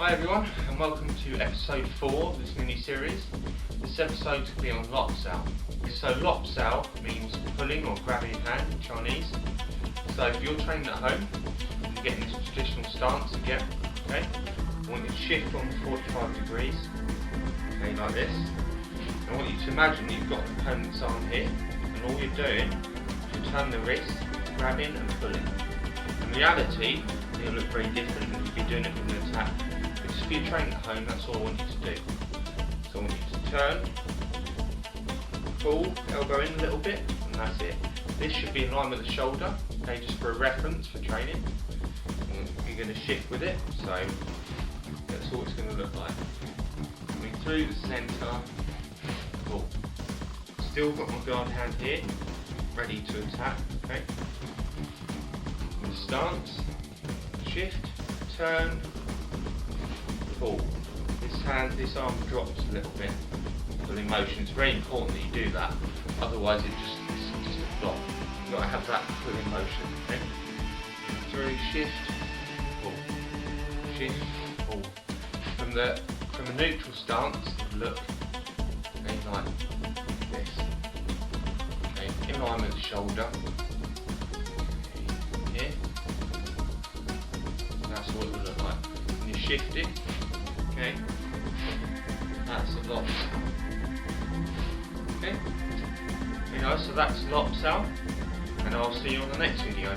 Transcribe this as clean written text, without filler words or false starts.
Hi everyone, and welcome to episode 4 of this mini-series. This episode will be on Lop Sao. So Lop Sao means pulling or grabbing hand in Chinese. So if you're training at home, you get into traditional stance again, okay? I want you to shift on 45 degrees, okay, like this. I want you to imagine you've got an opponent's arm here, and all you're doing is you turn the wrist, grabbing and pulling. In reality, it'll look very different than you'd be doing it with an attack. If you're training at home, that's all I want you to do. So I want you to turn, pull, elbow in a little bit, and that's it. This should be in line with the shoulder, okay, just for a reference for training. And you're going to shift with it, so that's all it's going to look like. Coming through the centre, pull. Still got my guard hand here, ready to attack, okay. In the stance, shift, turn, pull. This arm drops a little bit. Pulling motion. It's very important that you do that. Otherwise, it's just a flop. You've got to have that pulling motion. Okay? Through, shift, pull, shift, pull. From a neutral stance, look, okay, like this. Okay, in line with the shoulder. Here. That's what it will look like. And you're shifting. Okay, that's a Lop. Okay, so that's Lop Sao, and I'll see you on the next video.